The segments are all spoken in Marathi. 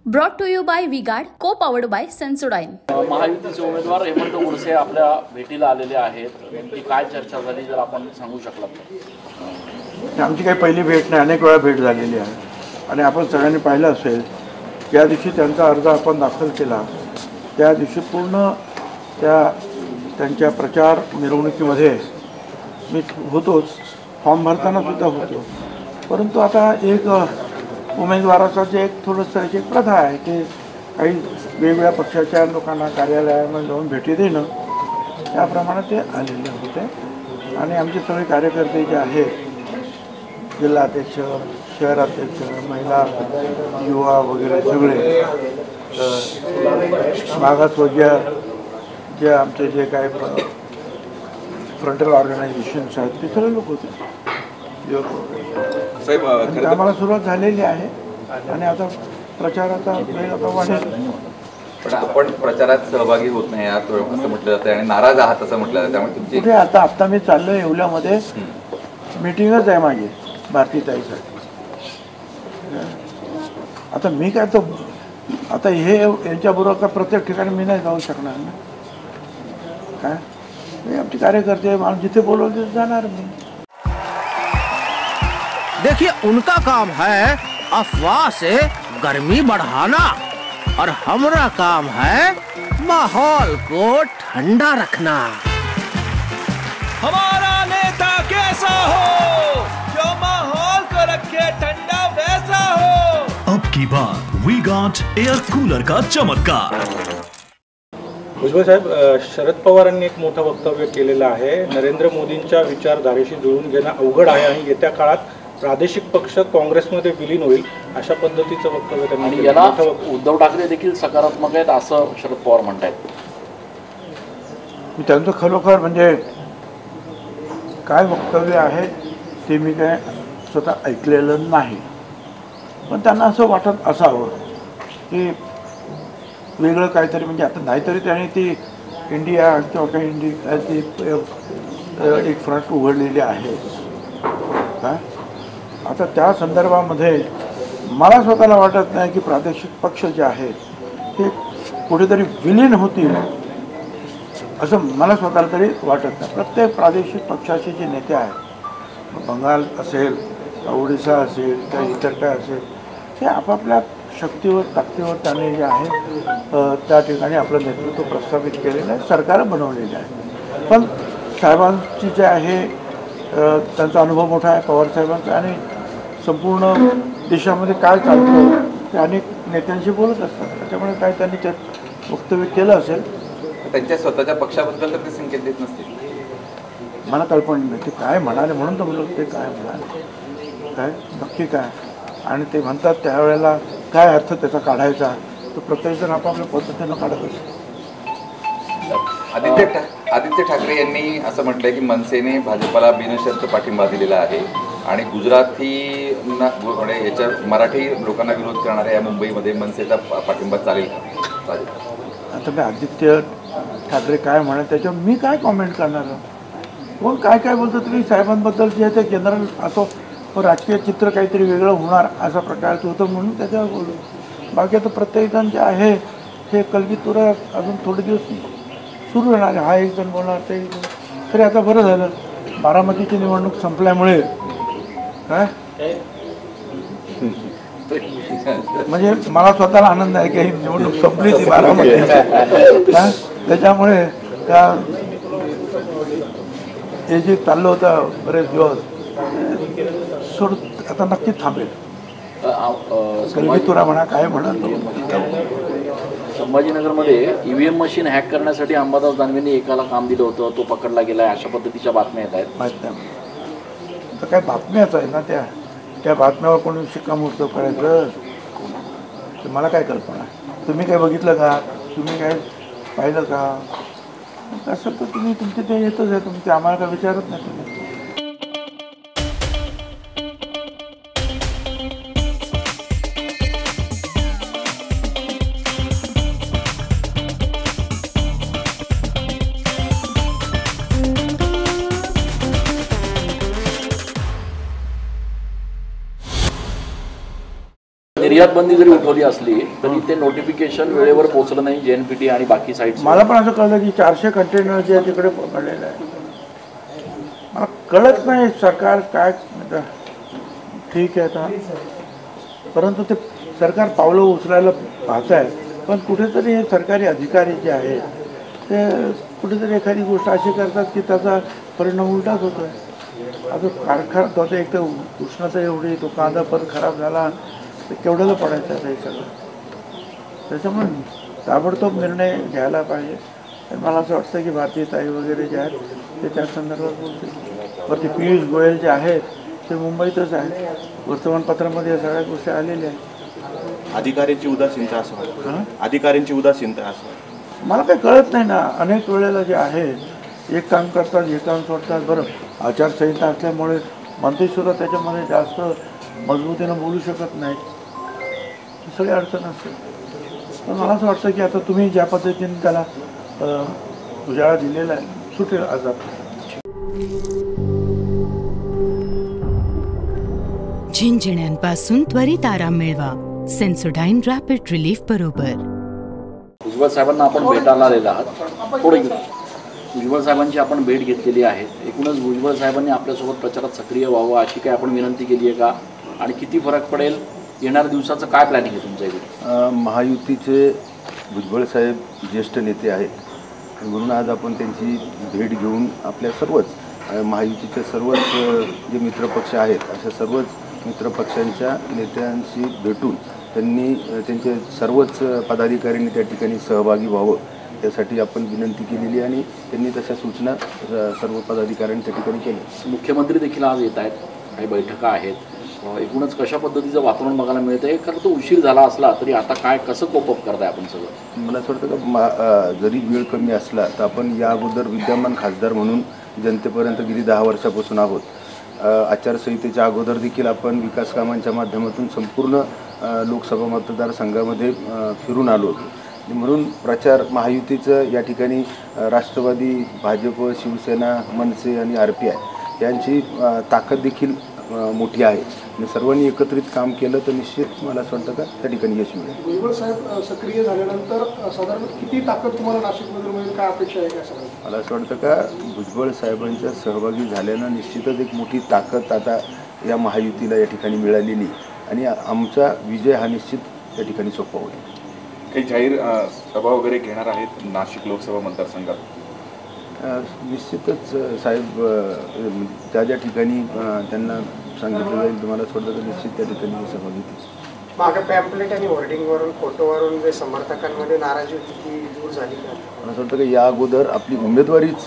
Brought to you bye V-Guard, को पावर्ड बाय सेन्सोडाइन। महायुतीचे उमेदवार हेमंत गोडसे आपल्या भेटीला आलेले आहेत, नेमकी काय चर्चा झाली जर आपण सांगू शकलात? आमची काही पहिली भेट नाही, अनेक वेळा भेट झालेली आहे आणि आपण सगळ्यांनी पाहिलं असेल त्या दिवशी त्यांचा अर्ज आपण दाखल केला, त्या दिवशी पूर्ण त्यांच्या प्रचार मिरवणुकीमध्ये मी होतोच, फॉर्म भरताना सुद्धा होतो। परंतु आता एक उमेदवाराचा जे एक थोडंसं एक प्रथा आहे की काही वेगवेगळ्या पक्षाच्या लोकांना कार्यालयामध्ये जाऊन भेटी देणं, त्याप्रमाणे ते आलेले होते आणि आमचे सगळे कार्यकर्ते जे आहेत, जिल्हाध्यक्ष, शहराध्यक्ष, महिला, युवा वगैरे सगळे मागासवर्गीय जे आमचे जे काय फ्रंटल ऑर्गनायझेशन्स आहेत ते सगळे लोक होते। आम्हाला सुरुवात झालेली आहे आणि आता प्रचाराचा वेळ आता वाढेल। पण आपण प्रचारात सहभागी होत नाही असं म्हटलं जातं आणि नाराज आहात असं म्हटलं जातं, त्यामुळे तुमची कुठे आता मी चाललो येवल्यामध्ये, मीटिंगच आहे माझी भारतीताईसाठी। आता मी काय तो आता हे यांच्याबरोबर का प्रत्येक ठिकाणी मी नाही जाऊ शकणार ना, काय मी आमचे कार्यकर्ते मला जिथे बोलवलं तिथे जाणार मी। देखिए, उनका काम है अफवाह से गर्मी बढ़ाना और हमारा काम है माहौल को ठंडा रखना। हमारा नेता कैसा हो जो माहौल को रखे ठंडा वैसा हो। अब की बार वी गॉट एयर कूलर का चमत्कार। भुजबळ साहेब, शरद पवारांनी एक मोठं वक्तव्य केलेलं आहे, नरेंद्र मोदींच्या विचारधारेशी जुळून घेणं अवघड आहे आणि येत्या काळात प्रादेशिक पक्ष काँग्रेसमध्ये विलीन होईल, अशा पद्धतीचं वक्तव्य त्यांनी केलं। याला उद्धव ठाकरे देखील सकारात्मक आहेत असं शरद पवार म्हणतात। मी त्यांचं खरोखर म्हणजे काय वक्तव्य आहे ते मी काय स्वतः ऐकलेलं नाही, पण त्यांना असं वाटत असावं की वेगळं काहीतरी, म्हणजे आता नाहीतरी त्यांनी ती इंडिया किंवा काही इंडियाची एक फ्रंट उघडलेली आहे काय। आता त्या संदर्भामध्ये मला स्वतःला वाटत नाही की प्रादेशिक पक्ष जे आहेत ते कुठेतरी विलीन होतील असं मला स्वतःला तरी वाटत नाही। प्रत्येक प्रादेशिक पक्षाचे जे नेते आहेत, बंगाल असेल, ओडिशा असेल, किंवा इतर काय असेल, ते आपापल्या शक्तीवर ताकदीवर त्याने जे आहे त्या ठिकाणी आपलं नेतृत्व प्रस्थापित केलेलं आहे, सरकार बनवलेलं आहे। पण साहेबांची जे आहे त्यांचा अनुभव मोठा आहे पवार साहेबांचा, आणि संपूर्ण देशामध्ये काय चालतं ते अनेक नेत्यांशी बोलत असतात, त्याच्यामुळे काय त्यांनी त्यात वक्तव्य केलं असेल। त्यांच्या स्वतःच्या पक्षाबद्दल तर ते संकेत देत नसतील, मला कल्पना नाही ते काय म्हणाले, म्हणून तर बोललो ते काय म्हणाले, काय नक्की काय, आणि ते म्हणतात त्यावेळेला काय अर्थ त्याचा काढायचा, तो प्रत्येकजण आपापल्या पद्धतीनं काढत असतो। आदित्य ठाकरे यांनी असं म्हटलंय की मनसेने भाजपला बिनशर्त पाठिंबा दिलेला आहे आणि गुजराती याच्या मराठी लोकांना विरोध करणाऱ्या या मुंबईमध्ये मनसेचा पाठिंबा चालेल का? आता मी आदित्य ठाकरे काय म्हणत त्याच्यावर मी काय कॉमेंट करणार, कोण काय काय बोलतो तरी साहेबांबद्दल जे आहे ते जनरल असो, राजकीय चित्र काहीतरी वेगळं होणार असा प्रकारचं होतं म्हणून त्याच्यावर बोललो। बाकी आता प्रत्येकजण जे आहे हे कलगीतुरा अजून थोडे दिवस सुरू राहणार, हा एक जण बोलणार ते एक जण। तरी आता बरं झालं बारामतीची निवडणूक संपल्यामुळे काय म्हणजे मला स्वतःला आनंद आहे की ही निवडणूक संपली ती बारामती, त्याच्यामुळे त्या हे जे चाललं होतं बरेच दिवस सोड आता नक्कीच थांबेल। कलगीतुरा म्हणा काय म्हणा, संभाजीनगरमध्ये ईव्हीएम मशीन हॅक करण्यासाठी अंबादास दानवेंनी एकाला काम दिलं होतं, तो पकडला गेला अशा पद्धतीच्या बातम्या येत आहेत। माहीत नाही तर काय बातम्याच आहे ना, त्या बातम्यावर कोणी शिक्कामोर्तब करायचं मला काय कल्पना। तुम्ही काय बघितलं का, तुम्ही काय पाहिलं का, असं तर तुम्ही तुमचे ते येतच आहे, तुमचे आम्हाला काय विचारत नाही तुम्ही। निर्यात बंदी जरी उठवली असली तरी ते नोटिफिकेशन वेळेवर पोहोचलं नाही JNPT आणि बाकी साईट. मला पण असं कळलं की 400 कंटेनर जे आहे तिकडे पकडलेलं आहे. मला कळत नाही सरकार काय ठीक आहे आता, परंतु ते सरकार पावलं उचलायला पाहत आहे, पण कुठेतरी हे सरकारी अधिकारी जे आहेत ते कुठेतरी एखादी गोष्ट अशी करतात की त्याचा परिणाम उलटाच होतो आहे. आता कारखाना तो एक तर उष्णता एवढी, तो कांदा परत खराब झाला तर केवढ्याला पडायचं आहे हे सगळं. त्याच्यामुळे ताबडतोब निर्णय घ्यायला पाहिजे. मला असं वाटतं की भारतीय ताई वगैरे जे आहेत ते त्या संदर्भात बोलतील. वरती पियुष गोयल जे आहेत ते मुंबईतच आहेत, वर्तमानपत्रामध्ये या सगळ्या गोष्टी आलेल्या आहेत. अधिकाऱ्यांची उदासीनता असं वाटतं, अधिकाऱ्यांची उदासीनता असं मला काही कळत नाही ना. अनेक वेळेला जे आहे एक काम करतात एक काम सोडतात. बरं, आचारसंहिता असल्यामुळे मंत्रीसुद्धा त्याच्यामध्ये जास्त मजबूतीनं बोलू शकत नाहीत, सगळी अडचण असते. पण मला असं वाटतं की आता तुम्ही ज्या पद्धतीने त्याला उजाळा दिलेला आहे सुटेल आज झिंझिण्यांपासून त्वरित आराम मिळवा सेन्सोडाईन रॅपिड रिलीफ बरोबर. भुजबळ साहेबांना आपण भेटायला आलेला आहात. भुजबळ साहेबांची आपण भेट घेतलेली आहे. एकूणच भुजबळ साहेबांनी आपल्यासोबत प्रचारात सक्रिय व्हावं अशी काय आपण विनंती केली आहे का, आणि किती फरक पडेल, येणाऱ्या दिवसाचं काय प्लॅनिंग आहे तुमच्या इकडे? महायुतीचे भुजबळ साहेब ज्येष्ठ नेते आहेत, म्हणून आज आपण त्यांची भेट घेऊन आपल्या सर्वच महायुतीचे सर्वच जे मित्रपक्ष आहेत अशा सर्वच मित्रपक्षांच्या नेत्यांशी भेटून त्यांनी त्यांचे सर्वच पदाधिकाऱ्यांनी त्या ठिकाणी सहभागी व्हावं त्यासाठी आपण विनंती केलेली आणि त्यांनी तशा सूचना सर्व पदाधिकाऱ्यांनी त्या ठिकाणी केल्या. मुख्यमंत्री देखील आज येत आहेत, काही बैठका आहेत. एकूणच कशा पद्धतीचं वातावरण बघायला मिळतं आहे? कारण तो उशीर झाला असला तरी आता काय कसं कोपअप करताय आपण सगळं? मला असं वाटतं का जरी वेळ कमी असला तर आपण या अगोदर विद्यमान खासदार म्हणून जनतेपर्यंत गेली 10 वर्षापासून आहोत. आचारसंहितेच्या अगोदर देखील आपण विकास कामांच्या माध्यमातून संपूर्ण लोकसभा मतदारसंघामध्ये फिरून आलो होतो. म्हणून प्रचार महायुतीचं या ठिकाणी राष्ट्रवादी, भाजप, शिवसेना, मनसे आणि RPI यांची ताकद देखील मोठी आहे आणि सर्वांनी एकत्रित काम केलं तर निश्चित मला असं वाटतं का त्या ठिकाणी यश मिळेल. भुजबळ साहेब सक्रिय झाल्यानंतर साधारण किती ताकद तुम्हाला नाशिकमध्ये मिळेल, काय अपेक्षा आहे का सगळं? मला असं वाटतं का भुजबळ साहेबांच्या सहभागी झाल्यानं निश्चितच एक मोठी ताकद आता या महायुतीला या ठिकाणी मिळालेली आणि आमचा विजय हा निश्चित त्या ठिकाणी सोपा होईल. काही जाहीर सभा वगैरे घेणार आहेत नाशिक लोकसभा मतदारसंघात? निश्चितच साहेब ज्या ज्या ठिकाणी त्यांना सांगितलं जाईल तुम्हाला असं वाटतं तर निश्चित त्या ठिकाणी सभा घेतील. मागे पॅम्पलेट आणि होर्डिंगवरून फोटोवरून जे समर्थकांमध्ये नाराजी होती ती दूर झाली का? मला असं वाटतं की या अगोदर आपली उमेदवारीच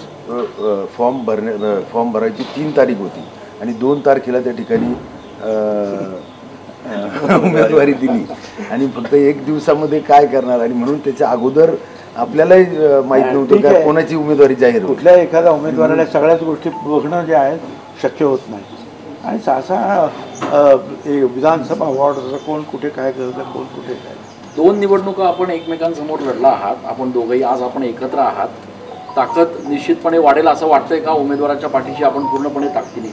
फॉर्म भरायची 3 तारीख होती आणि 2 तारखेला त्या ठिकाणी उमेदवारी दिली आणि फक्त 1 दिवसामध्ये काय करणार आणि म्हणून त्याच्या अगोदर आपल्यालाही माहीत नव्हतं का कोणाची उमेदवारी जाहीर होईल. कुठल्या एखाद्या उमेदवाराला सगळ्याच गोष्टी बघणं जे आहे शक्य होत नाही आणि सहसा विधानसभा वॉर्ड कोण कुठे काय करतं कोण कुठे काय. 2 निवडणुका आपण एकमेकांसमोर लढला आहात आपण दोघंही, आज आपण एकत्र आहात. ताकद निश्चितपणे वाढेल असं वाटतंय का? उमेदवाराच्या पाठीशी आपण पूर्णपणे ताकदीने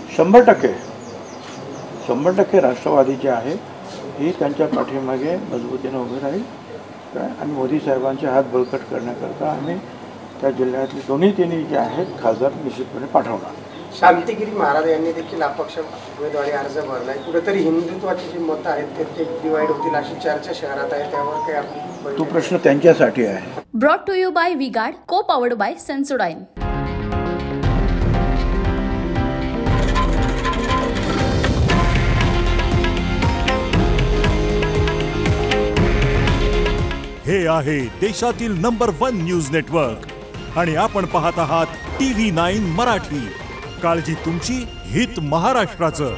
100% राष्ट्रवादीचे आहे ही त्यांच्या पाठीमागे मजबूतीने उभे राहील काय. आणि मोदी साहेबांचे हात बळकट करण्याकरता आम्ही त्या जिल्ह्यातले तिन्ही जे आहेत खासदार निश्चितपणे पाठवणार. शांतिगिरी महाराज यांनी देखील अपक्ष उमेदवारी अर्ज भरलाय. कुठेतरी हिंदुत्वाची जी मतं आहेत ते डिवाइड होतील अशी चर्चा शहरात आहे, त्यावर काय आपण? तो प्रश्न त्यांच्यासाठी आहे. Brought to you bye V-Guard, को पॉवर्ड बाय सेन्सोडाईन. हे आहे देशातील नंबर 1 न्यूज नेटवर्क आणि आपण पाहत आहात TV9 मराठी. काळजी तुमची, हित महाराष्ट्राचं.